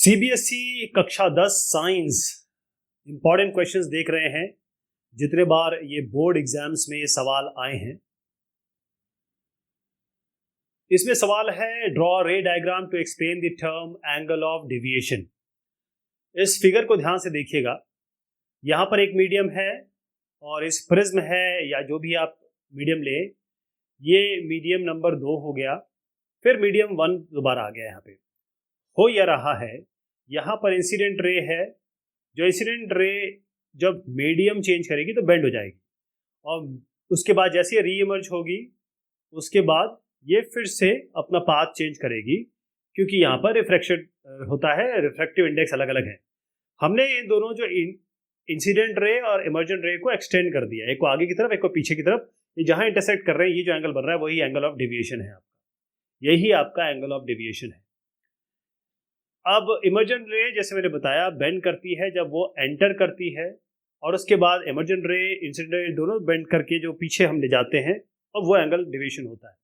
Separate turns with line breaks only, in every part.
CBSE कक्षा 10 science important questions देख रहे हैं। जितने बार ये बोर्ड एग्जाम्स में ये सवाल आए हैं, इसमें सवाल है draw ray diagram to explain the term angle of deviation. इस फिगर को ध्यान से देखिएगा। यहाँ पर एक मीडियम है और इस प्रिज्म है या जो भी आप मीडियम ले, ये मीडियम नंबर 2 हो गया, फिर मीडियम 1 दोबारा आ गया। यहाँ पे हो यह रहा है, यहाँ पर इंसिडेंट रे है। जो इंसिडेंट रे जब मीडियम चेंज करेगी तो बेंड हो जाएगी और उसके बाद जैसे ये री इमर्ज होगी उसके बाद ये फिर से अपना पाथ चेंज करेगी, क्योंकि यहाँ पर रिफ्रैक्शन होता है, रिफ्रैक्टिव इंडेक्स अलग अलग है। हमने ये दोनों जो इंसिडेंट रे और इमर्जेंट रे को एक्सटेंड कर दिया, एक को आगे की तरफ एक को पीछे की तरफ। ये जहाँ इंटरसेक्ट कर रहे हैं, ये जो एंगल बन रहा है वही एंगल ऑफ डेविएशन है आपका, यही आपका एंगल ऑफ डेविएशन है। अब इमर्जेंट रे जैसे मैंने बताया बेंड करती है जब वो एंटर करती है, और उसके बाद इमर्जेंट रे इंसिडेंट रे दोनों बेंड करके जो पीछे हम ले जाते हैं और वो एंगल डेविएशन होता है।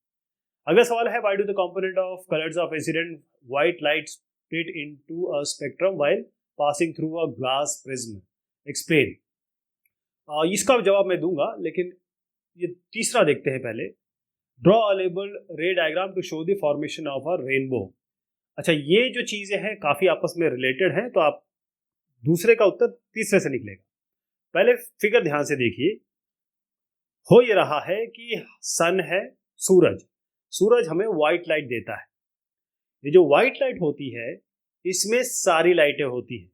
अगला सवाल है, why do the component of colours of incident white light split into a spectrum while passing through a glass prism, explain. इसका जवाब मैं दूंगा, लेकिन ये तीसरा देखते हैं पहले। Draw a labelled ray diagram to show the formation of a rainbow. अच्छा, ये जो चीजें हैं काफी आपस में रिलेटेड हैं, तो आप दूसरे का उत्तर तीसरे से निकलेगा। पहले फिगर ध्यान से देखिए। हो ये रहा है कि सन है, सूरज हमें व्हाइट लाइट देता है। ये जो व्हाइट लाइट होती है इसमें सारी लाइटें होती हैं,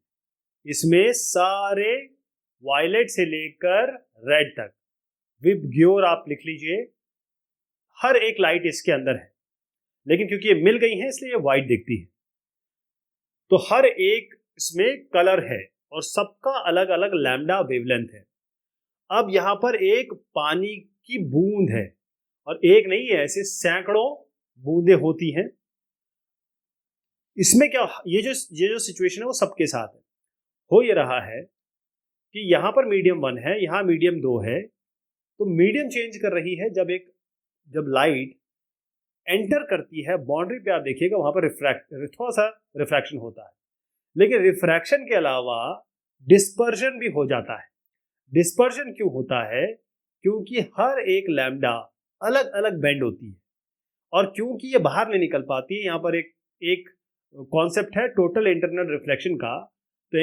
इसमें सारे वायलेट से लेकर रेड तक, विबग्योर आप लिख लीजिए, हर एक लाइट इसके अंदर है। लेकिन क्योंकि ये मिल गई है इसलिए ये व्हाइट दिखती है। तो हर एक इसमें कलर है और सबका अलग अलग लैम्डा वेवलेंथ है। अब यहां पर एक पानी की बूंद है, और एक नहीं है, ऐसे सैकड़ों बूंदें होती हैं। इसमें क्या, ये जो सिचुएशन है वो सबके साथ है। हो ये रहा है कि यहां पर मीडियम 1 है, यहां मीडियम 2 है। तो मीडियम चेंज कर रही है जब लाइट एंटर करती है बाउंड्री पे, आप देखिएगा वहां पर थोड़ा सा रिफ्रैक्शन होता है, लेकिन रिफ्रैक्शन के अलावा डिस्पर्जन भी हो जाता है। डिस्पर्जन क्यों होता है? क्योंकि हर एक लैम्डा अलग अलग बेंड होती है, और क्योंकि ये बाहर नहीं निकल पाती है। यहाँ पर एक कॉन्सेप्ट है टोटल इंटरनल रिफ्लेक्शन का। तो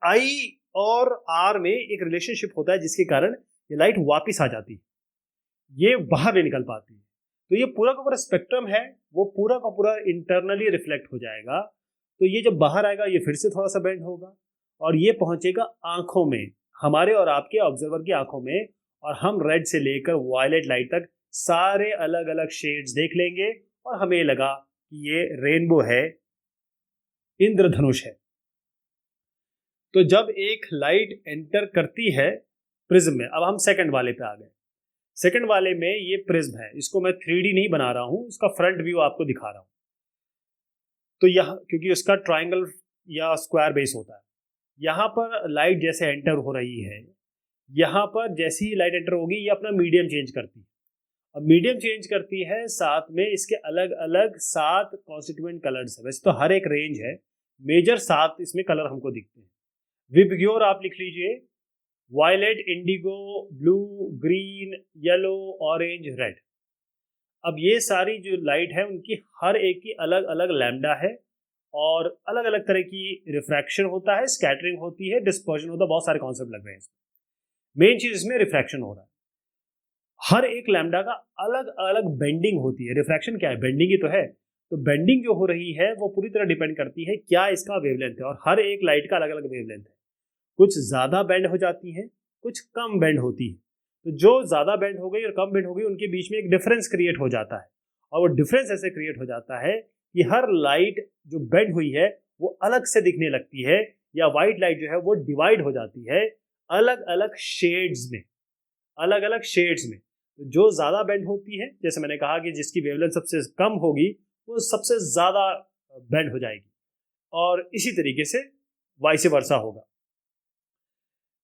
आई और आर में एक रिलेशनशिप होता है जिसके कारण ये लाइट वापिस आ जाती है, ये बाहर नहीं निकल पाती है। तो ये पूरा का पूरा स्पेक्ट्रम है, वो पूरा का पूरा इंटरनली रिफ्लेक्ट हो जाएगा। तो ये जब बाहर आएगा ये फिर से थोड़ा सा बेंड होगा और ये पहुंचेगा आंखों में, हमारे और आपके ऑब्जर्वर की आंखों में, और हम रेड से लेकर वायलेट लाइट तक सारे अलग अलग शेड्स देख लेंगे और हमें लगा कि ये रेनबो है, इंद्रधनुष है। तो जब एक लाइट एंटर करती है प्रिज्म में, अब हम सेकंड वाले पे आ गए। सेकंड वाले में ये प्रिज्म है, इसको मैं 3D नहीं बना रहा हूं, इसका फ्रंट व्यू आपको दिखा रहा हूं। तो यह क्योंकि उसका ट्रायंगल या स्क्वायर बेस होता है, यहां पर लाइट जैसे एंटर हो रही है, यहां पर जैसे ही लाइट एंटर होगी ये अपना मीडियम चेंज करती है। अब मीडियम चेंज करती है, साथ में इसके अलग अलग 7 कॉन्स्टिट्यूएंट कलर्स है। वैसे तो हर एक रेंज है, मेजर 7 इसमें कलर हमको दिखते हैं। विबग्योर आप लिख लीजिए, violet, indigo, blue, green, yellow, orange, red. अब ये सारी जो लाइट है उनकी हर एक की अलग अलग लैम्डा है और अलग अलग तरह की रिफ्रैक्शन होता है, स्कैटरिंग होती है, डिस्पर्जन होता है, बहुत सारे कॉन्सेप्ट लग रहे हैं इसमें। मेन चीज इसमें रिफ्रैक्शन हो रहा है। हर एक लैम्डा का अलग अलग बेंडिंग होती है। रिफ्रैक्शन क्या है? बेंडिंग ही तो है। तो बेंडिंग जो हो रही है वो पूरी तरह डिपेंड करती है क्या इसका वेवलेंथ है, और हर एक लाइट का अलग अलग वेवलेंथ है। कुछ ज्यादा बेंड हो जाती है, कुछ कम बेंड होती है। तो जो ज्यादा बेंड हो गई और कम बेंड हो गई उनके बीच में एक डिफरेंस क्रिएट हो जाता है, और वो डिफरेंस ऐसे क्रिएट हो जाता है कि हर लाइट जो बेंड हुई है वो अलग से दिखने लगती है, या व्हाइट लाइट जो है वो डिवाइड हो जाती है अलग अलग शेड्स में, अलग अलग शेड्स में। तो जो ज्यादा बेंड होती है, जैसे मैंने कहा कि जिसकी वेवलेंथ सबसे कम होगी वो सबसे ज्यादा बेंड हो जाएगी, और इसी तरीके से वाइस वर्सा होगा।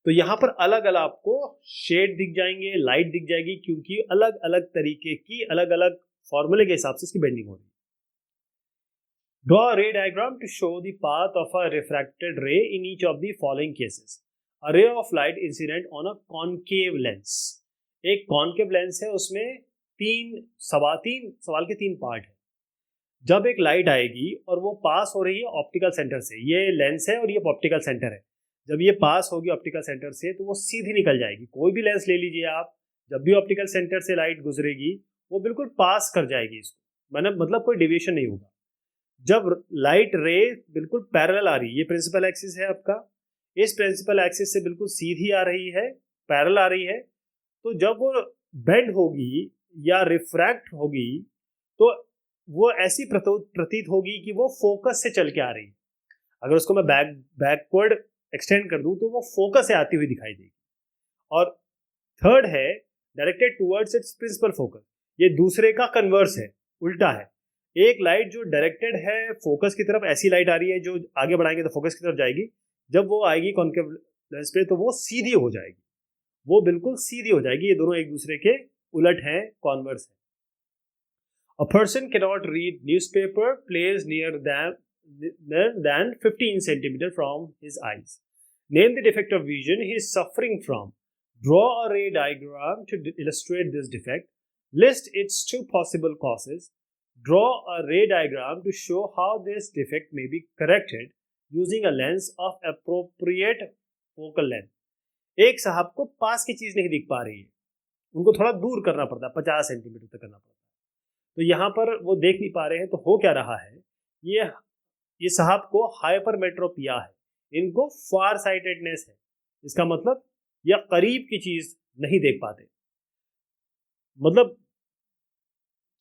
तो यहां पर अलग अलग आपको शेड दिख जाएंगे, लाइट दिख जाएगी, क्योंकि अलग अलग तरीके की अलग अलग फॉर्मूले के हिसाब से इसकी बेंडिंग हो रही है। Draw a ray diagram to show the path of a refracted ray in each of the following cases. A ray of light incident on a concave lens. एक कॉन्केव लेंस है, उसमें तीन सवाल के तीन पार्ट है। जब एक लाइट आएगी और वो पास हो रही है ऑप्टिकल सेंटर से, ये लेंस है और ये ऑप्टिकल सेंटर है, जब ये पास होगी ऑप्टिकल सेंटर से तो वो सीधी निकल जाएगी। कोई भी लेंस ले लीजिए आप, जब भी ऑप्टिकल सेंटर से लाइट गुजरेगी वो बिल्कुल पास कर जाएगी इसको, मतलब कोई डेविएशन नहीं होगा। जब लाइट रे बिल्कुल पैरेलल आ रही है, ये प्रिंसिपल एक्सिस है आपका, इस प्रिंसिपल एक्सिस से बिल्कुल सीधी आ रही है, पैरेलल आ रही है, तो जब वो बेंड होगी या रिफ्रैक्ट होगी तो वो ऐसी प्रतीत होगी कि वो फोकस से चल के आ रही है। अगर उसको मैं बैकवर्ड एक्सटेंड कर दूं तो वो फोकस से आती हुई दिखाई देगी। और थर्ड है directed towards its principal focus, ये दूसरे का कन्वर्स है, उल्टा है। एक लाइट जो डायरेक्टेड है फोकस की तरफ, ऐसी लाइट आ रही है जो आगे बढ़ाएंगे तो फोकस की तरफ जाएगी, जब वो आएगी कॉन्केव लेंस पे तो वो सीधी हो जाएगी, वो बिल्कुल सीधी हो जाएगी। ये दोनों एक दूसरे के उलट हैं, कॉन्वर्स है। A person cannot read newspaper placed near than 15 centimeter from his eyes. Name the defect of vision he is suffering from. Draw a ray diagram to illustrate this defect. List its two possible causes. Draw a ray diagram to show how this defect may be corrected using a lens of appropriate focal length. एक साहब को पास की चीज नहीं दिख पा रही है, उनको थोड़ा दूर करना पड़ता है, 50 सेंटीमीटर तक करना पड़ता है, तो यहाँ पर वो देख नहीं पा रहे हैं। तो हो क्या रहा है, ये साहब को हाइपरमेट्रोपिया है, इनको फार साइटेडनेस है। इसका मतलब यह करीब की चीज नहीं देख पाते, मतलब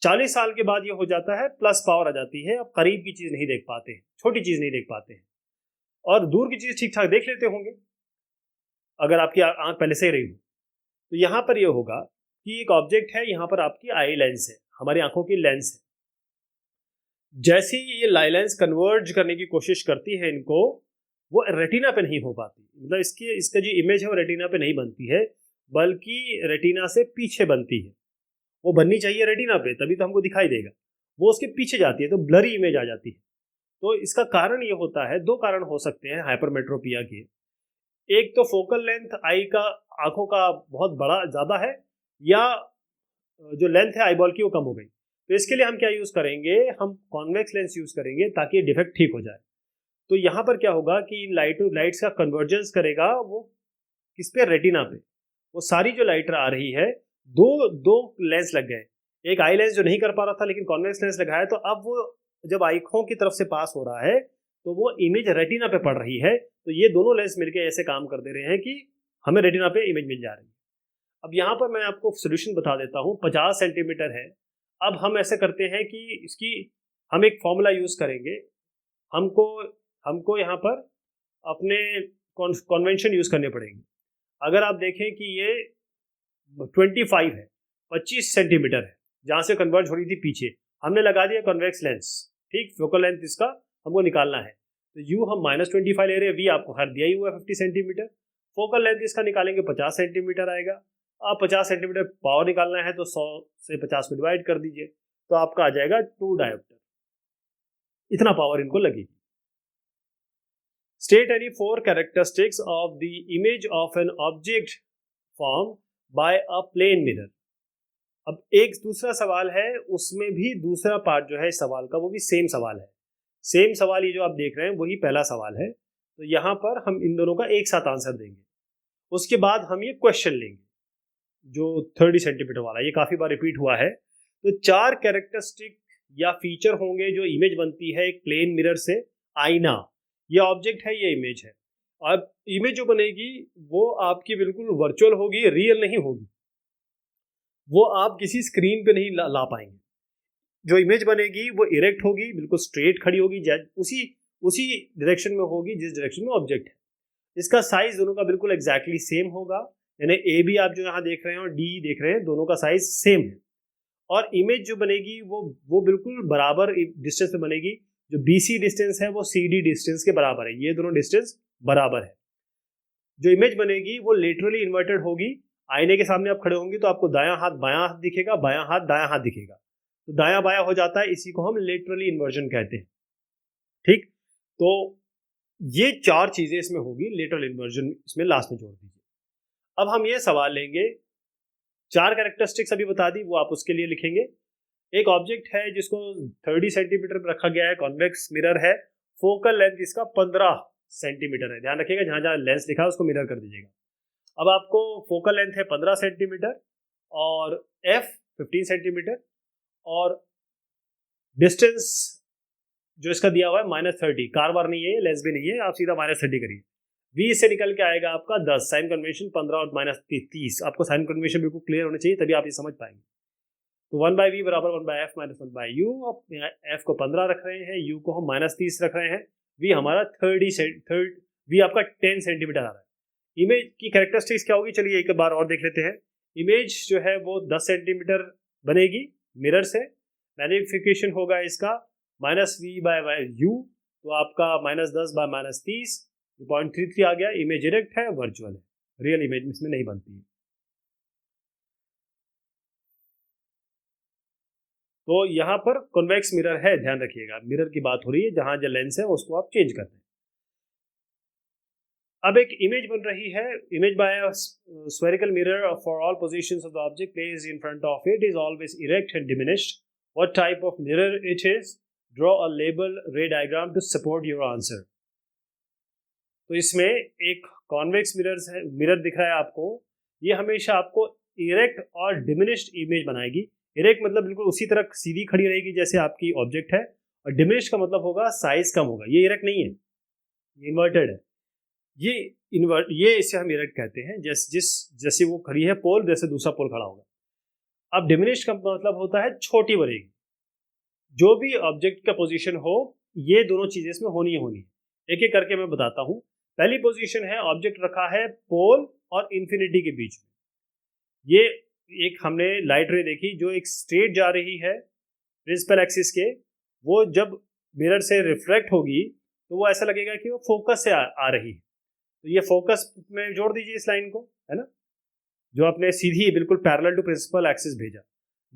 40 साल के बाद ये हो जाता है, प्लस पावर आ जाती है, अब करीब की चीज नहीं देख पाते हैं, छोटी चीज नहीं देख पाते हैं, और दूर की चीज ठीक ठाक देख लेते होंगे अगर आपकी आंख पहले से ही रही हो। तो यहाँ पर ये होगा कि एक ऑब्जेक्ट है, यहाँ पर आपकी आई लेंस है, हमारी आंखों की लेंस है। जैसे ही ये लाई लेंस कन्वर्ज करने की कोशिश करती है इनको, वो रेटिना पे नहीं हो पाती, मतलब इसका जो इमेज है वो रेटिना पे नहीं बनती है, बल्कि रेटिना से पीछे बनती है। वो बननी चाहिए रेटिना पे, तभी तो हमको दिखाई देगा, वो उसके पीछे जाती है तो ब्लरी इमेज आ जाती है। तो इसका कारण ये होता है, दो कारण हो सकते हैं हाइपरमेट्रोपिया के। एक तो फोकल लेंथ आई का, आंखों का बहुत बड़ा ज़्यादा है, या जो लेंथ है आईबॉल की वो कम हो गई। तो इसके लिए हम क्या यूज़ करेंगे, हम कॉन्वेक्स लेंस यूज़ करेंगे ताकि ये डिफेक्ट ठीक हो जाए। तो यहाँ पर क्या होगा कि इन लाइट्स का कन्वर्जेंस करेगा वो किस पे, रेटिना पे। वो सारी जो लाइट आ रही है, दो लेंस लग गए, एक आई लेंस जो नहीं कर पा रहा था लेकिन कॉन्वेक्स लेंस लगाया, तो अब वो जब आंखों की तरफ से पास हो रहा है तो वो इमेज रेटिना पे पड़ रही है। तो ये दोनों लेंस मिलकर ऐसे काम कर दे रहे हैं कि हमें रेटिना पे इमेज मिल जा रही है। अब यहाँ पर मैं आपको सोल्यूशन बता देता हूँ। 50 सेंटीमीटर है। अब हम ऐसे करते हैं कि इसकी हम एक फॉर्मूला यूज़ करेंगे। हमको यहाँ पर अपने कॉन्वेंशन यूज़ करने पड़ेंगे। अगर आप देखें कि ये 25 है, 25 सेंटीमीटर है, जहाँ से कन्वर्ज हो रही थी पीछे, हमने लगा दिया कॉन्वेक्स लेंस, ठीक, फोकल लेंथ इसका हमको निकालना है। तो यू हम -25 ले रहे हैं, वी आपको हर दिया ही हुआ है 50 सेंटीमीटर। फोकल लेंथ इसका निकालेंगे 50 सेंटीमीटर आएगा। आप 50 सेंटीमीटर पावर निकालना है तो 100 से 50 को डिवाइड कर दीजिए, तो आपका आ जाएगा 2 डायोप्टर, इतना पावर इनको लगेगी। State any 4 characteristics of the image of an object form by a plane mirror. अब एक दूसरा सवाल है, उसमें भी दूसरा पार्ट जो है इस सवाल का वो भी सेम सवाल है। सेम सवाल ये जो आप देख रहे हैं वही पहला सवाल है। तो यहाँ पर हम इन दोनों का एक साथ आंसर देंगे, उसके बाद हम ये क्वेश्चन लेंगे जो 30 सेंटीमीटर वाला, ये काफ़ी बार रिपीट हुआ है। तो 4 कैरेक्टरिस्टिक या फीचर होंगे जो इमेज बनती है एक प्लेन मिरर से। आईना, ये ऑब्जेक्ट है, ये इमेज है। अब इमेज जो बनेगी वो आपकी बिल्कुल वर्चुअल होगी, रियल नहीं होगी, वो आप किसी स्क्रीन पे नहीं ला पाएंगे। जो इमेज बनेगी वो इरेक्ट होगी, बिल्कुल स्ट्रेट खड़ी होगी, उसी डायरेक्शन में होगी जिस डायरेक्शन में ऑब्जेक्ट है। इसका साइज दोनों का बिल्कुल एग्जैक्टली सेम होगा, यानी ए भी आप जो यहाँ देख रहे हैं और डी देख रहे हैं, दोनों का साइज सेम है। और इमेज जो बनेगी वो बिल्कुल बराबर डिस्टेंस पे बनेगी। जो BC डिस्टेंस है वो CD डिस्टेंस के बराबर है, ये दोनों डिस्टेंस बराबर है। जो इमेज बनेगी वो लेटरली इन्वर्टेड होगी। आईने के सामने आप खड़े होंगे तो आपको दायां हाथ बायां हाथ दिखेगा, बायां हाथ दायां हाथ दिखेगा, तो दायां बायां हो जाता है, इसी को हम लेटरली इन्वर्जन कहते हैं। ठीक, तो ये 4 चीजें इसमें होगी, लेटरल इन्वर्जन इसमें लास्ट में जोड़ दीजिए। अब हम ये सवाल लेंगे, 4 कैरेक्टरिस्टिक्स अभी बता दी, वो आप उसके लिए लिखेंगे। एक ऑब्जेक्ट है जिसको 30 सेंटीमीटर पर रखा गया है, कॉन्वेक्स मिरर है, फोकल लेंथ इसका 15 सेंटीमीटर है। ध्यान रखिएगा जहां जहां लेंस लिखा है उसको मिरर कर दीजिएगा। अब आपको फोकल लेंथ है 15 सेंटीमीटर और एफ 15 सेंटीमीटर और डिस्टेंस जो इसका दिया हुआ है -30, कार बार नहीं है, लेंस भी नहीं है, आप सीधा -30 करिए। v इससे निकल के आएगा आपका 10, साइन कन्वेंशन 15 और -30। आपको साइन कन्वेंशन बिल्कुल क्लियर होना चाहिए, तभी आप ये समझ पाएंगे। तो 1/v बराबर 1/f - 1/u। अब f को 15 रख रहे हैं, u को हम -30 रख रहे हैं, v हमारा 30 v आपका 10 सेंटीमीटर आ रहा है। इमेज की कैरेक्टरिस्टिक्स क्या होगी, चलिए एक बार और देख लेते हैं। इमेज जो है वो 10 सेंटीमीटर बनेगी मिरर से, मैग्निफिकेशन होगा इसका -v/u, तो आपका -10/-30, 0.33 आ गया। इमेज डायरेक्ट है, वर्चुअल है, रियल इमेज इसमें नहीं बनती है। तो यहाँ पर कॉन्वेक्स मिरर है, ध्यान रखिएगा, मिरर की बात हो रही है, जहां जो लेंस है उसको आप चेंज कर दें। अब एक इमेज बन रही है, image by a spherical mirror for all positions of the object placed in front of it is always erect and diminished. What type of mirror it is? Draw a label ray diagram to support your answer. तो इसमें एक convex mirror दिख रहा है आपको, ये हमेशा आपको इरेक्ट और डिमिनिश्ड इमेज बनाएगी। इरेक्ट मतलब बिल्कुल उसी तरह सीधी खड़ी रहेगी जैसे आपकी ऑब्जेक्ट है, और डिमिनिश्ड का मतलब होगा साइज कम होगा। ये इरेक्ट नहीं है, ये इन्वर्टेड है। ये इसे हम इरेक्ट कहते हैं, जैसे वो खड़ी है पोल, जैसे दूसरा पोल खड़ा होगा। अब डिमिनिश्ड का मतलब होता है छोटी बढ़ेगी। जो भी ऑब्जेक्ट का पोजीशन हो, ये दोनों चीजें इसमें होनी है। एक एक करके मैं बताता हूं। पहली पोजीशन है, ऑब्जेक्ट रखा है पोल और इंफिनिटी के बीच में। ये एक हमने लाइट रे देखी जो एक स्ट्रेट जा रही है प्रिंसिपल एक्सिस के, वो जब मिरर से रिफ्लेक्ट होगी तो वो ऐसा लगेगा कि वो फोकस से आ रही है। तो ये फोकस में जोड़ दीजिए इस लाइन को, है ना, जो आपने सीधी बिल्कुल पैरेलल टू प्रिंसिपल एक्सिस भेजा।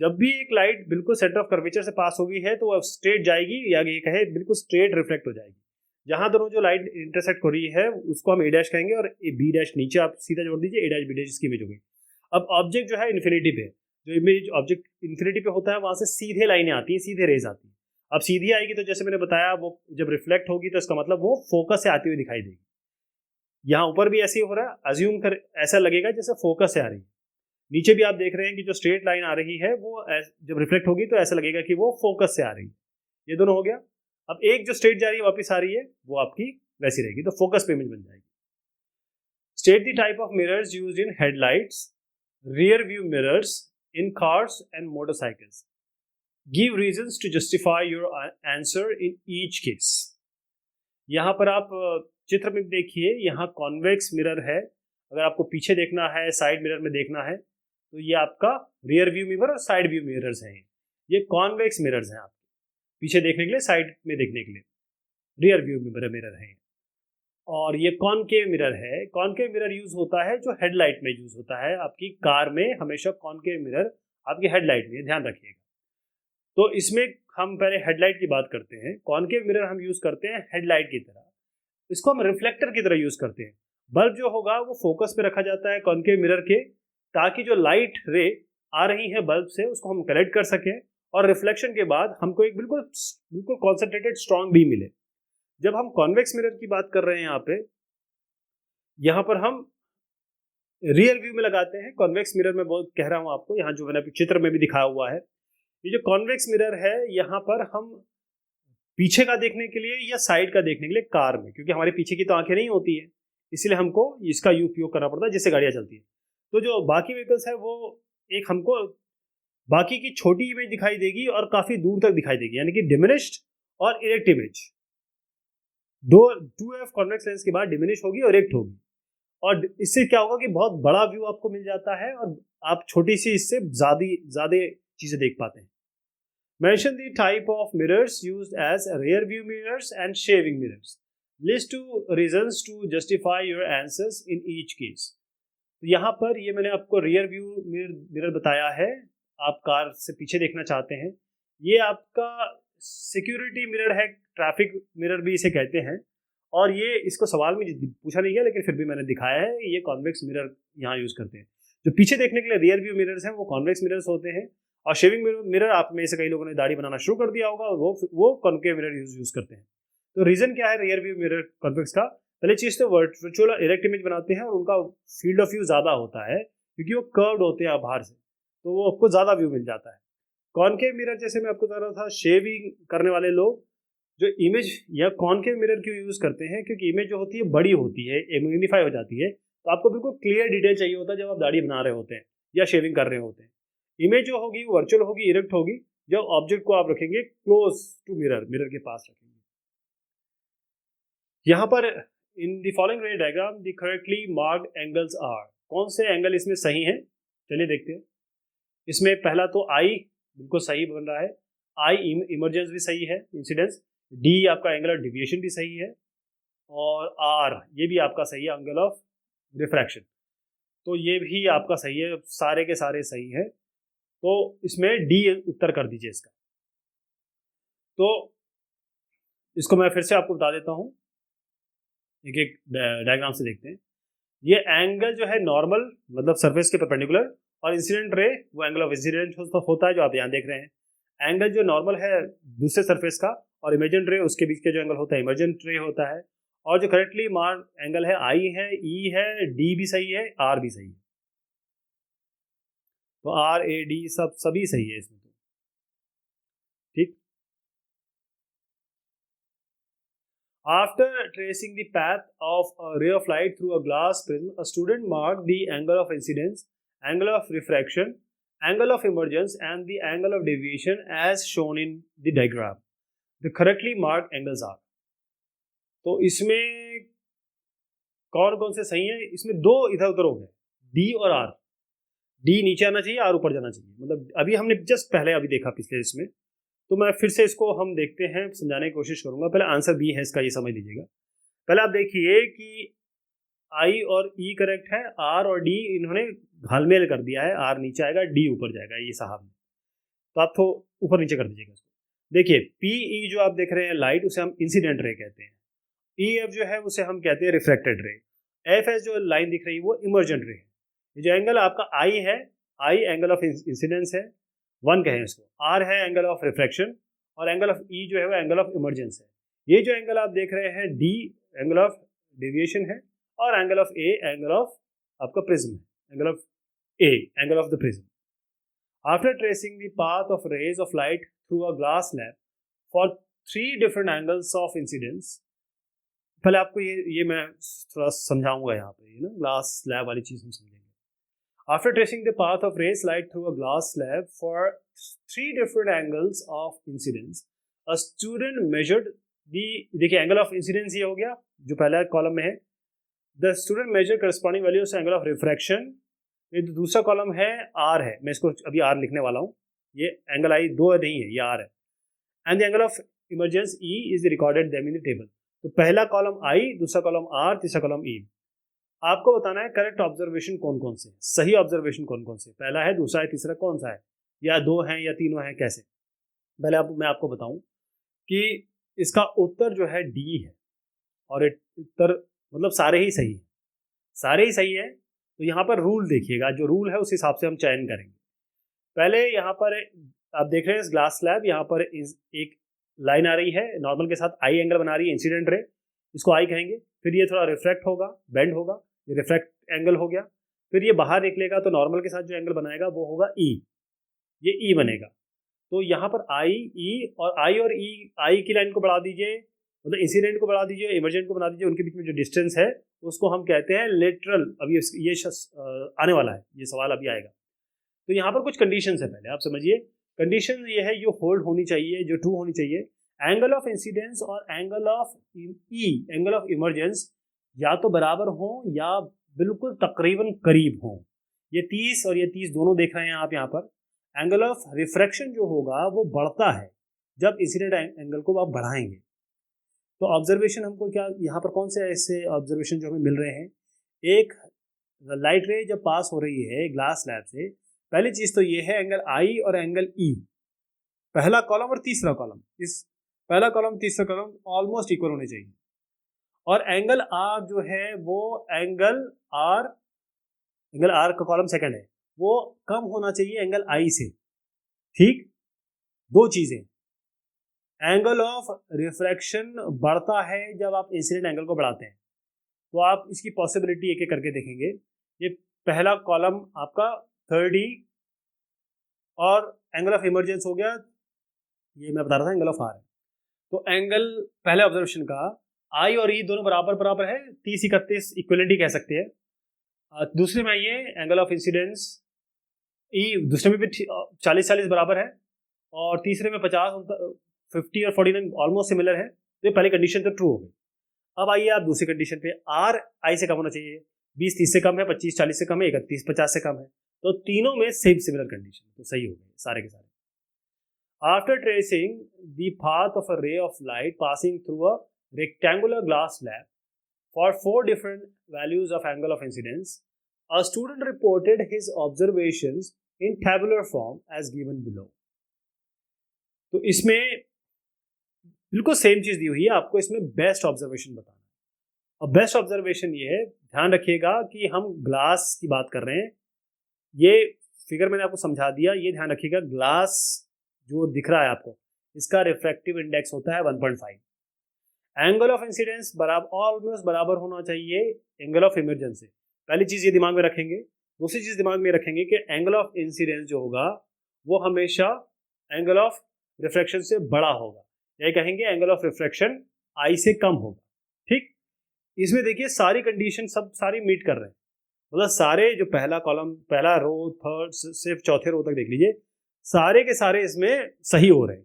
जब भी एक लाइट बिल्कुल सेंटर ऑफ कर्वेचर से पास होगी है तो वो स्ट्रेट जाएगी, या ये कहे बिल्कुल स्ट्रेट रिफ्लेक्ट हो जाएगी। जहां दोनों जो लाइट इंटरसेक्ट हो रही है उसको हम ए डैश कहेंगे, और बी डैश नीचे आप सीधा जोड़ दीजिए, ए डैश बी डैश इसकी इमेज हो गई। अब ऑब्जेक्ट जो है इन्फिनिटी पे, जो इमेज ऑब्जेक्ट इन्फिनिटी पे होता है वहां से सीधे लाइनें आती हैं, सीधे रेज आती है। अब सीधी आएगी तो जैसे मैंने बताया, वो जब रिफ्लेक्ट होगी तो इसका मतलब वो फोकस से आती हुई दिखाई देगी। यहाँ ऊपर भी ऐसे ही हो रहा है, अज्यूम कर ऐसा लगेगा जैसे फोकस से आ रही है। नीचे भी आप देख रहे हैं कि जो स्ट्रेट लाइन आ रही है वो जब रिफ्लेक्ट होगी तो ऐसा लगेगा कि वो फोकस से आ रही है। ये दोनों हो गया। अब एक जो स्ट्रेट जा रही है वापस आ रही है, वो आपकी वैसी रहेगी, तो फोकस पे इमेज बन जाएगी। State the type of mirrors used in headlights, rear view mirrors in cars and motorcycles. Give reasons to justify your answer in each case. यहाँ पर आप चित्र में देखिए, यहाँ कॉन्वेक्स मिरर है। अगर आपको पीछे देखना है, साइड मिरर में देखना है, तो ये आपका रियर व्यू मिरर और साइड व्यू मिरर्स हैं। ये कॉन्वेक्स मिरर्स हैं, आपके पीछे देखने के लिए, साइड में देखने के लिए रियर व्यू मिरर हैं। और ये कॉनकेव मिरर है। कॉनकेव मिरर यूज होता है जो हेडलाइट में यूज होता है। आपकी कार में हमेशा कॉनकेव मिरर आपकी हेडलाइट में, ध्यान रखिएगा। तो इसमें हम पहले हेडलाइट की बात करते हैं। कॉनकेव मिरर हम यूज करते हैं हेडलाइट की तरह, इसको हम रिफ्लेक्टर की तरह यूज करते हैं। बल्ब जो होगा वो फोकस पे रखा जाता है कॉनकेव मिरर के, ताकि जो लाइट रे आ रही है बल्ब से उसको हम कलेक्ट कर सकें, और रिफ्लेक्शन के बाद हमको एक बिल्कुल कॉन्सेंट्रेटेड स्ट्रॉन्ग बीम मिले। जब हम कॉन्वेक्स मिरर की बात कर रहे हैं यहाँ पर हम रियर व्यू में लगाते हैं। कॉन्वेक्स मिरर में बहुत कह रहा हूं आपको, यहाँ जो मैंने चित्र में भी दिखाया हुआ है, ये जो कॉन्वेक्स मिरर है यहाँ पर हम पीछे का देखने के लिए या साइड का देखने के लिए, कार में, क्योंकि हमारे पीछे की तो आंखें नहीं होती है, इसलिए हमको इसका उपयोग करना पड़ता है जिससे गाड़ियां चलती है। तो जो बाकी व्हीकल्स है वो एक हमको बाकी की छोटी इमेज दिखाई देगी और काफी दूर तक दिखाई देगी, यानी कि डिमिनिश्ड और erect image. 2f convex lens के बाद डिमिनिश होगी और इरेक्ट होगी, और इससे क्या होगा कि बहुत बड़ा व्यू आपको मिल जाता है और आप छोटी सी इससे ज्यादा चीजें देख पाते हैं। Mention the type of mirrors used as rear view mirrors and shaving mirrors. List 2 reasons to justify your answers in each case. तो यहाँ पर ये मैंने आपको रियर व्यू मिरर बताया है। आप कार से पीछे देखना चाहते हैं, ये आपका सिक्योरिटी मिरर है, ट्रैफिक मिरर भी इसे कहते हैं, और ये इसको सवाल में पूछा नहीं गया लेकिन फिर भी मैंने दिखाया है। ये कॉन्वेक्स मिरर यहाँ यूज करते हैं। जो पीछे देखने के लिए रियर व्यू मिरर्स हैं वो कॉन्वेक्स मिरर्स होते हैं, और शेविंग मिरर आप में से कई लोगों ने दाढ़ी बनाना शुरू कर दिया होगा, वो कॉन्केव मिरर यूज करते हैं। तो रीजन क्या है रियर व्यू मिरर कॉन्वेक्स का? पहले चीज तो वर्चुअल इरेक्ट इमेज बनाते हैं और उनका फील्ड ऑफ व्यू ज्यादा होता है क्योंकि वो कर्व्ड होते हैं बाहर से, तो वो आपको ज्यादा व्यू मिल जाता है। कॉन्केव मिरर जैसे मैं आपको बता रहा था, शेविंग करने वाले लोग जो इमेज या कॉन्केव मिरर क्यों यूज करते हैं, क्योंकि इमेज जो होती है बड़ी होती है, मैग्नीफाई हो जाती है, तो आपको बिल्कुल क्लियर डिटेल चाहिए होता है जब आप दाढ़ी बना रहे होते हैं या शेविंग कर रहे होते हैं। इमेज जो होगी वो वर्चुअल होगी, इरेक्ट होगी, जब ऑब्जेक्ट को आप रखेंगे क्लोज टू मिरर के पास रखेंगे। यहाँ पर in the following ray diagram the correctly marked angles are, कौन से एंगल इसमें सही हैं, चलिए देखते हैं। इसमें पहला तो आई बिल्कुल सही बन रहा है, आई इमर्जेंस भी सही है, इंसिडेंस, डी आपका एंगुलर डिविएशन भी सही है, और आर ये भी आपका सही है, एंगल ऑफ रिफ्रैक्शन, तो ये भी आपका सही है, सारे के सारे सही है। तो इसमें डी उत्तर कर दीजिए इसका। तो इसको मैं फिर से आपको बता देता हूँ, एक एक डायग्राम से देखते हैं। ये एंगल जो है नॉर्मल मतलब सरफेस के परपेंडिकुलर, और इंसिडेंट रे वो एंगल ऑफ इंसिडेंट होता है जो आप यहाँ देख रहे हैं। एंगल जो नॉर्मल है दूसरे सरफेस का और इमेजिन रे उसके बीच का जो एंगल होता है इमर्जेंट रे होता है, और जो करेक्टली मार्क एंगल है आई है, ई है, डी भी सही है, आर भी सही है। तो आर ए डी सभी सही है इसमें, तो ठीक। After tracing the path of a ray of light through a glass prism, a student marked the angle of incidence, angle of refraction, angle of emergence, and the angle of deviation as shown in the diagram. The correctly marked angles are. तो इसमें कौन कौन से सही है? इसमें दो इधर उधर हो गए, डी और आर। डी नीचे आना चाहिए, आर ऊपर जाना चाहिए, मतलब अभी हमने जस्ट पहले अभी देखा पिछले इसमें, तो मैं फिर से इसको हम देखते हैं, समझाने की कोशिश करूंगा। पहले आंसर बी है इसका, ये समझ लीजिएगा। पहले आप देखिए कि आई और ई करेक्ट है, आर और डी इन्होंने घालमेल कर दिया है, आर नीचे आएगा, डी ऊपर जाएगा, ये साहब ने, तो आप तो ऊपर नीचे कर दीजिएगा इसको। देखिए पीई जो आप देख रहे हैं लाइट, उसे हम इंसिडेंट रे कहते हैं। ई एफ जो है उसे हम कहते हैं रिफ्लेक्टेड रे। एफ एस जो लाइन दिख रही है वो इमर्जेंट रे है। जो एंगल आपका आई है, आई एंगल ऑफ इंसिडेंस है, वन कहें इसको, आर है एंगल ऑफ रिफ्रैक्शन, और एंगल ऑफ ई जो है वो एंगल ऑफ इमर्जेंस है। ये जो एंगल आप देख रहे हैं डी एंगल ऑफ डेविएशन है, और angle of A angle of आपका प्रिज्म है, angle of A angle of the prism. After tracing the path of rays of light through a glass slab for 3 different angles of incidence, पहले आपको ये मैं थोड़ा समझाऊंगा यहाँ पे, ना ग्लास स्लैब वाली चीज हम समझेंगे। After tracing the path of rays light through a glass slab for 3 different angles of incidence, a student measured the, देखिए एंगल ऑफ इंसिडेंस ये हो गया जो पहला कॉलम में है। The student measured corresponding values angle of refraction, ये दूसरा कॉलम है आर है, मैं इसको अभी आर लिखने वाला हूँ, ये एंगल आई दो नहीं है, ये आर है। And the angle of emergence E is recorded them in the table. तो पहला कॉलम आई, दूसरा कॉलम आर, तीसरा कॉलम ई। आपको बताना है करेक्ट ऑब्जर्वेशन कौन कौन से, सही ऑब्जर्वेशन कौन कौन से, पहला है, दूसरा है, तीसरा कौन सा है, या दो हैं या तीनों हैं, कैसे? पहले मैं आपको बताऊं कि इसका उत्तर जो है डी है, और उत्तर मतलब सारे ही सही है, सारे ही सही है। तो यहाँ पर रूल देखिएगा, जो रूल है उस हिसाब से हम चयन करेंगे। पहले यहाँ पर आप देख रहे हैं ग्लास स्लैब, यहाँ पर एक लाइन आ रही है नॉर्मल के साथ, आई एंगल बना रही है, इंसिडेंट रे, इसको आई कहेंगे। फिर ये थोड़ा रिफ्रैक्ट होगा, बेंड होगा, ये रिफ्रैक्ट एंगल हो गया। फिर ये बाहर निकलेगा तो नॉर्मल के साथ जो एंगल बनाएगा वो होगा ई, ये ई बनेगा। तो यहाँ पर आई ई, और आई और ई, आई की लाइन को बढ़ा दीजिए, मतलब इंसिडेंट को बढ़ा दीजिए, इमर्जेंट को बना दीजिए, उनके बीच में जो डिस्टेंस है उसको हम कहते हैं लेटरल। अभी ये आने वाला है, ये सवाल अभी आएगा। तो यहाँ पर कुछ कंडीशंस है, पहले आप समझिए। कंडीशन ये है, जो होल्ड होनी चाहिए, जो ट्रू होनी चाहिए, एंगल ऑफ इंसिडेंस और angle of E, angle of emergence या तो बराबर हो या बिल्कुल तकरीबन करीब हो। ये 30 और ये 30 दोनों देख रहे हैं आप यहाँ पर। एंगल ऑफ रिफ्रैक्शन जो होगा वो बढ़ता है जब इंसिडेंट एंगल को आप बढ़ाएंगे। तो ऑब्जर्वेशन हमको क्या यहाँ पर कौन से ऐसे ऑब्जर्वेशन जो हमें मिल रहे हैं, एक लाइट रे जब पास हो रही है ग्लास स्लैब से, पहली चीज तो ये है एंगल आई और एंगल ई पहला कॉलम और तीसरा कॉलम, इस पहला कॉलम तीसरा कॉलम ऑलमोस्ट इक्वल होने चाहिए, और एंगल आर जो है वो एंगल आर का कॉलम सेकंड है, वो कम होना चाहिए एंगल आई से। ठीक, दो चीजें, एंगल ऑफ रिफ्रैक्शन बढ़ता है जब आप इंसिडेंट एंगल को बढ़ाते हैं, तो आप इसकी पॉसिबिलिटी एक एक करके देखेंगे। ये पहला कॉलम आपका 30 और एंगल ऑफ इमरजेंस हो गया, ये मैं बता रहा था एंगल ऑफ आर है। तो एंगल पहले ऑब्जर्वेशन का आई और ई दोनों बराबर बराबर है, 30-31 इक्वलिटी कह सकते हैं। दूसरे में ये एंगल ऑफ इंसिडेंस ई दूसरे में भी 40-40 बराबर है, और तीसरे में 50 और 49 ऑलमोस्ट सिमिलर है। तो ये पहली कंडीशन तो ट्रू हो गई। अब आइए आप दूसरी कंडीशन पे, आर आई से कम होना चाहिए, 20-30 से कम है, 25-40 से कम है, 31-50 से कम है, तो तीनों में सेम सिमिलर कंडीशन, तो सही हो गए सारे के सारे। After tracing the path of a ray of light passing through a rectangular glass slab for 4 different values of angle of incidence, a student reported his observations in tabular form as given below. तो इसमें बिल्कुल same चीज दी हुई है, आपको इसमें best observation बताना है। अब बेस्ट ऑब्जर्वेशन ये है, ध्यान रखिएगा कि हम ग्लास की बात कर रहे हैं, ये फिगर मैंने आपको समझा दिया, ये ध्यान रखिएगा ग्लास जो दिख रहा है आपको, इसका रिफ्रैक्टिव इंडेक्स होता है 1.5। एंगल ऑफ इंसिडेंस बराबर ऑलमोस्ट बराबर होना चाहिए एंगल ऑफ इमरजेंस से, पहली चीज ये दिमाग में रखेंगे। दूसरी चीज दिमाग में रखेंगे कि एंगल ऑफ इंसिडेंस जो होगा वो हमेशा एंगल ऑफ रिफ्रैक्शन से बड़ा होगा, यही कहेंगे एंगल ऑफ रिफ्रैक्शन आई से कम होगा। ठीक, इसमें देखिए सारी कंडीशन सब सारी मीट कर रहे हैं, मतलब सारे जो पहला कॉलम, पहला रो, थर्ड, सिर्फ चौथे रो तक देख लीजिए, सारे के सारे इसमें सही हो रहे हैं।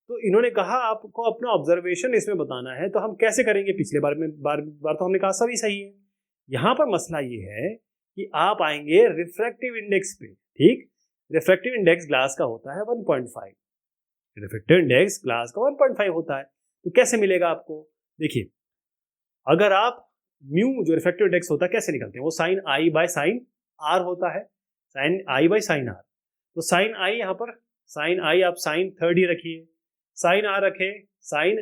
तो इन्होंने कहा आपको अपना ऑब्जर्वेशन इसमें बताना है, तो हम कैसे करेंगे? पिछले बार तो हमने कहा सभी सही है। यहाँ पर मसला ये है कि आप आएंगे रिफ्रैक्टिव इंडेक्स पे। ठीक, रिफ्रैक्टिव इंडेक्स ग्लास का होता है 1.5, रिफ्रैक्टिव इंडेक्स ग्लास का 1.5 होता है, तो कैसे मिलेगा आपको? देखिए, अगर आप म्यू जो रिफ्रैक्टिव इंडेक्स होता है कैसे निकलते हैं, वो sine i by sine r होता है, sine i by sine r. तो साइन आई, यहाँ पर साइन आई आप साइन 30 रखिए, साइन आर रखे साइन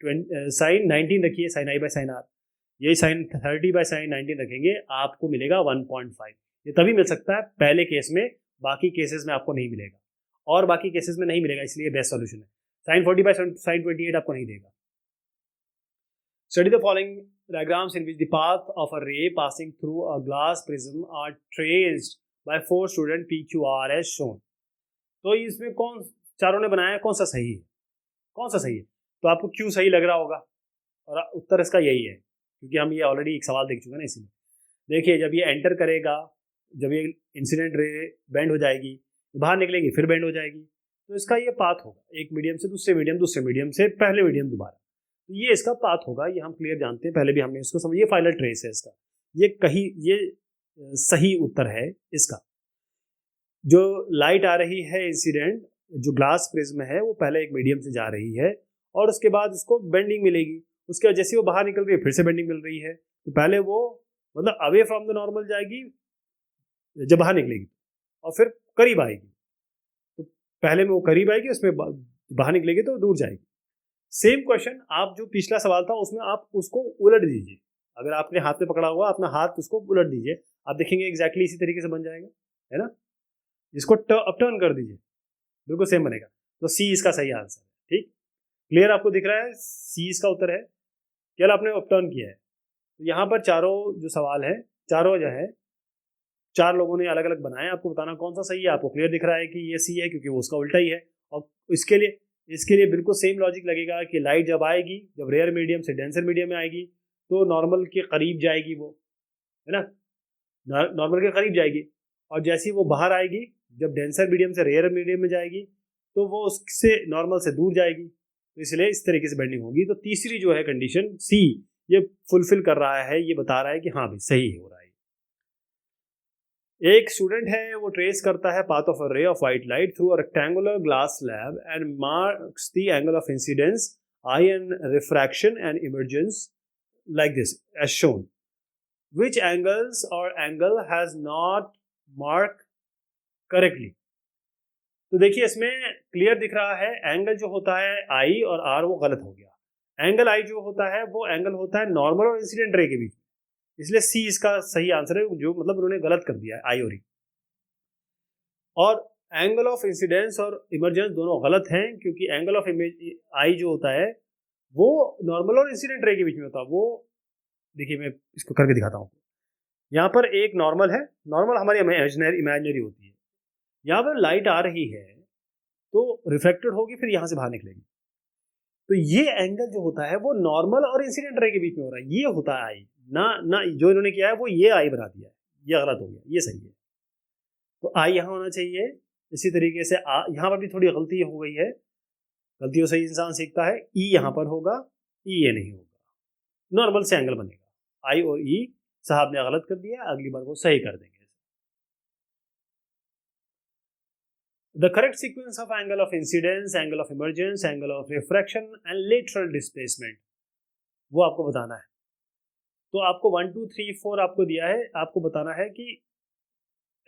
19 रखिए, sine i by sine r, यही साइन 30 बाय साइन 19 रखेंगे, आपको मिलेगा 1.5। ये तभी मिल सकता है पहले केस में, बाकी केसेस में आपको नहीं मिलेगा, और बाकी केसेस में नहीं मिलेगा, इसलिए बेस्ट सॉल्यूशन है। साइन 40 बाय साइन 28 आपको नहीं देगा। Study the following diagrams in which the path of a ray passing through a glass prism are traced by 4 student PQR as shown. तो इसमें कौन चारों ने बनाया, कौन सा सही है, कौन सा सही है? तो आपको क्यों सही लग रहा होगा, और उत्तर इसका यही है, क्योंकि हम ये ऑलरेडी एक सवाल देख चुके हैं ना, इसलिए। देखिए, जब ये एंटर करेगा, जब ये इंसिडेंट रे बेंड हो जाएगी, बाहर निकलेगी, फिर बेंड हो जाएगी, तो इसका ये पाथ होगा, एक मीडियम से दूसरे मीडियम, दूसरे मीडियम से पहले मीडियम दोबारा, तो ये इसका पाथ होगा, ये हम क्लियर जानते हैं, पहले भी हमने इसको समझ, ये फाइनल ट्रेस है इसका, ये सही उत्तर है इसका। जो लाइट आ रही है इंसिडेंट, जो ग्लास प्रिज्म है, वो पहले एक मीडियम से जा रही है, और उसके बाद उसको बेंडिंग मिलेगी, उसके बाद जैसे वो बाहर निकल रही है फिर से बेंडिंग मिल रही है, तो पहले वो मतलब अवे फ्रॉम द नॉर्मल जाएगी जब बाहर निकलेगी, और फिर करीब आएगी, तो पहले में वो करीब आएगी, उसमें बाहर निकलेगी तो दूर जाएगी। सेम क्वेश्चन, आप जो पिछला सवाल था उसमें आप उसको उलट दीजिए, अगर आपने हाथ में पकड़ा हुआ अपना हाथ उसको उलट दीजिए, आप देखेंगे एग्जैक्टली इसी तरीके से बन जाएगा, है ना। इसको अप टर्न कर दीजिए, बिल्कुल सेम बनेगा। तो सी इसका सही आंसर है। ठीक, क्लियर आपको दिख रहा है, सी इसका उत्तर है। केवल आपने अप टर्न किया है। तो यहाँ पर चारों जो सवाल है, चारों जो है, 4 लोगों ने अलग अलग बनाए, आपको बताना कौन सा सही है। आपको क्लियर दिख रहा है कि ये सी है, क्योंकि वो उसका उल्टा ही है। और इसके लिए बिल्कुल सेम लॉजिक लगेगा कि लाइट जब आएगी, जब रेयर मीडियम से डेंसर मीडियम में आएगी, तो नॉर्मल के करीब जाएगी वो, है ना, नॉर्मल के करीब जाएगी, और जैसी वो बाहर आएगी, जब डेंसर मीडियम से रेयर मीडियम में जाएगी, तो वो उससे नॉर्मल से दूर जाएगी, तो इसलिए इस तरीके से बेंडिंग होगी। तो तीसरी जो है कंडीशन सी, ये फुलफिल कर रहा है, ये बता रहा है कि हाँ भाई सही हो रहा है। एक स्टूडेंट है, वो ट्रेस करता है path of a ray of white light through a rectangular glass slab and marks the angle of incidence I and refraction and emergence like this as shown. Which angles or angle has not marked correctly? तो देखिए इसमें clear दिख रहा है, angle जो होता है आई और आर वो गलत हो गया। एंगल आई जो होता है वो एंगल होता है नॉर्मल और इंसिडेंट रे के बीच में, इसलिए सी इसका सही आंसर है, जो मतलब उन्होंने गलत कर दिया है आई और ई। और एंगल ऑफ इंसिडेंस और इमरजेंस दोनों गलत हैं, क्योंकि एंगल ऑफ आई जो होता है वो नॉर्मल और इंसिडेंट रे के बीच में होता है। वो देखिए मैं इसको करके दिखाता हूँ। यहाँ पर एक नॉर्मल है, नॉर्मल हमारी इमेजिनरी होती है। यहाँ पर लाइट आ रही है तो रिफ्लेक्टेड होगी, फिर यहाँ से बाहर निकलेगी। तो ये एंगल जो होता है वो नॉर्मल और इंसिडेंट रे के बीच में हो रहा है, ये होता है आई। ना जो इन्होंने किया है वो ये आई बना दिया है, ये गलत हो गया, ये सही है। तो आई यहाँ होना चाहिए। इसी तरीके से यहाँ पर भी थोड़ी गलती हो गई है, गलतियों से इंसान सीखता है। ई यहाँ पर होगा, ई ये नहीं होगा, नॉर्मल से एंगल बनेगा। आई और ई साहब ने गलत कर दिया, अगली बार वो सही कर देंगे। The correct sequence of angle of incidence, angle of emergence, angle of refraction and lateral displacement वो आपको बताना है। तो आपको 1 2 3 4 आपको दिया है, आपको बताना है कि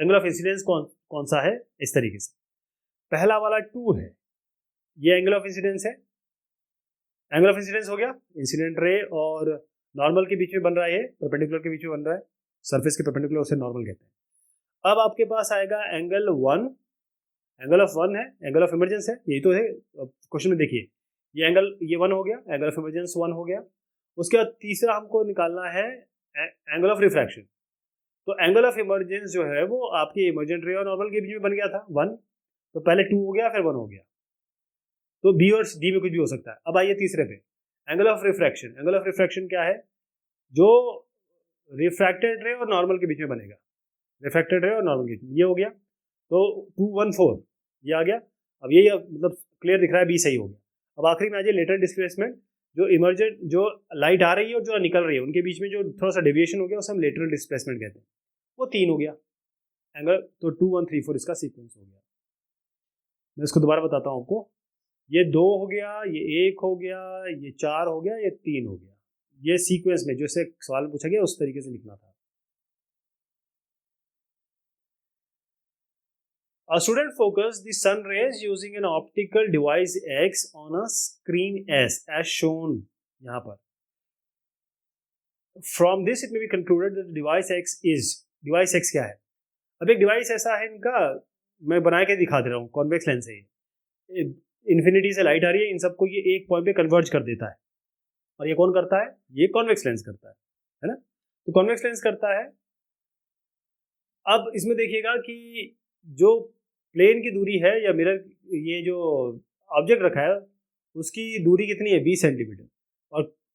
एंगल ऑफ इंसिडेंस कौन सा है। इस तरीके से पहला वाला 2 है, ये एंगल ऑफ इंसिडेंस है। एंगल ऑफ इंसिडेंस हो गया, इंसिडेंट रे और नॉर्मल के बीच में बन रहा है, परपेंडिकुलर के बीच में बन रहा है, सरफेस के परपेंडिकुलर उसे नॉर्मल कहते हैं। अब आपके पास आएगा एंगल 1, एंगल ऑफ 1 है, एंगल ऑफ इमरजेंस है, यही तो है क्वेश्चन में। देखिए ये एंगल, ये 1 हो गया, एंगल ऑफ इमरजेंस 1 हो गया। उसके बाद तीसरा हमको निकालना है एंगल ऑफ रिफ्रैक्शन। तो एंगल ऑफ इमरजेंस जो है वो आपकी इमरजेंट रे और नॉर्मल के बीच में बन गया था 1, तो पहले 2 हो गया फिर 1 हो गया। तो बी और डी में कुछ भी हो सकता है। अब आइए तीसरे पे, angle of refraction. Angle of refraction क्या है? जो रिफ्रैक्टेड रे और नॉर्मल के बीच में बनेगा, रिफ्रैक्टेड रे और नॉर्मल के बीच में, ये हो गया। तो 2 1 4 ये आ गया। अब ये मतलब क्लियर दिख रहा है, बी सही हो गया। अब आखिरी में आ जाए लेटरल डिस्प्लेसमेंट। जो इमरजेंट, जो लाइट आ रही है और जो निकल रही है, उनके बीच में जो थोड़ा सा डेविएशन हो गया उसे हम लेटरल डिस्प्लेसमेंट कहते हैं। वो 3 हो गया एंगल। तो 2 1 3 4 इसका सीक्वेंस हो गया। मैं इसको दोबारा बताता हूँ आपको। ये 2 हो गया, ये 1 हो गया, ये 4 हो गया, ये 3 हो गया। ये सीक्वेंस में जैसे सवाल पूछा गया उस तरीके से लिखना था। A student focused the sun rays using an optical device X on a screen S as shown यहाँ पर. From this it may be concluded that the device X is, device X क्या है? अब एक डिवाइस ऐसा है इनका, मैं बना के दिखा दे रहा हूँ, कॉन्वेक्स लेंस है ये। इन्फिनिटी से लाइट आ रही है, इन सबको ये एक पॉइंट पे कन्वर्ज कर देता है। और ये कौन करता है? ये कॉन्वेक्स लेंस करता है ना? तो कॉन्वेक्स लेंस करता है। अब इसमें देखिएगा कि जो प्लेन की दूरी है या मिरर, ये जो ऑब्जेक्ट रखा है उसकी दूरी कितनी है? 20 सेंटीमीटर।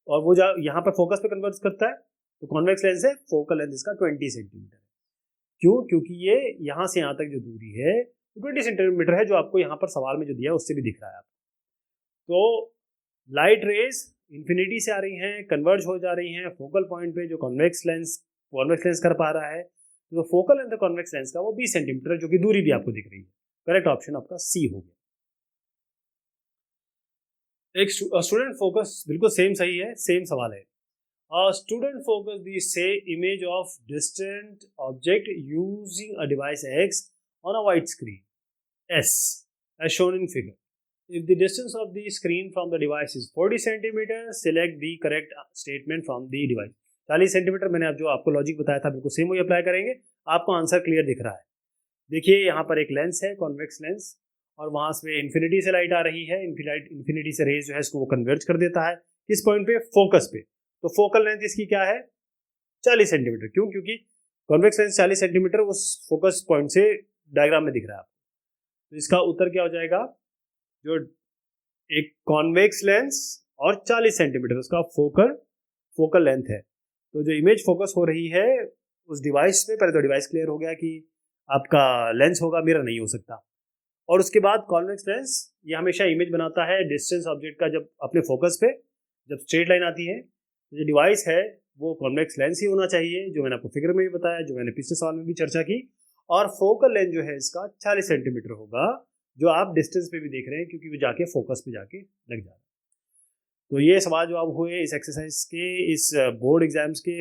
और वो यहाँ पर फोकस पे कन्वर्ट करता है, तो कॉन्वेक्स लेंस है, फोकल लेंथ इसका 20 सेंटीमीटर है। क्यों? क्योंकि ये यहाँ से यहाँ तक जो दूरी है 20 सेंटीमीटर है, जो आपको यहाँ पर सवाल में जो दिया है उससे भी दिख रहा है आपको। तो लाइट रेज इन्फिनिटी से आ रही हैं, कन्वर्ज हो जा रही हैं फोकल पॉइंट पे, जो कॉन्वेक्स लेंस कर पा रहा है। तो फोकल लेंथ कॉन्वेक्स लेंस का वो 20 सेंटीमीटर, जो कि दूरी भी आपको दिख रही है। करेक्ट ऑप्शन आपका सी हो गया। एक स्टूडेंट फोकस, बिल्कुल सेम सही है, सेम सवाल है। स्टूडेंट फोकस द से image of distant object using a device X on a white screen S as shown in figure. If the distance of the screen from the device is 40 centimeters, select the correct statement from the device. 40 centimetre मैंने अब जो आपको logic बताया था बिल्कुल same वही apply करेंगे। आपको आंसर क्लियर दिख रहा है। देखिए यहाँ पर एक लेंस है, कॉन्वेक्स लेंस, और वहाँ से इन्फिनिटी से लाइट आ रही है। इन्फिनिटी से रेज जो है इसको वो कन्वर्ज कर देता है किस पॉइंट पे? फोकस पे। तो फोकल लेंथ इसकी क्या है? 40 सेंटीमीटर। क्यों? क्योंकि कॉन्वेक्स लेंस 40 सेंटीमीटर उस फोकस पॉइंट से डायग्राम में दिख रहा है आपको। तो इसका उत्तर क्या हो जाएगा? जो एक कॉन्वेक्स लेंस और 40 सेंटीमीटर उसका फोकल लेंथ है। तो जो इमेज फोकस हो रही है उस डिवाइस में, पहले तो डिवाइस क्लियर हो गया कि आपका लेंस होगा, मिरर नहीं हो सकता। और उसके बाद कॉन्वेक्स लेंस ये हमेशा इमेज बनाता है डिस्टेंस ऑब्जेक्ट का, जब अपने फोकस पे जब स्ट्रेट लाइन आती है। तो जो डिवाइस है वो कॉन्वेक्स लेंस ही होना चाहिए, जो मैंने आपको फिगर में भी बताया, जो मैंने पिछले सवाल में भी चर्चा की। और फोकल लेंथ जो है इसका 40 सेंटीमीटर होगा, जो आप डिस्टेंस पे भी देख रहे हैं क्योंकि वो जाके फोकस पे जाके लग जा रहा है। तो ये सवाल जो आप हुए इस एक्सरसाइज के, इस बोर्ड एग्जाम्स के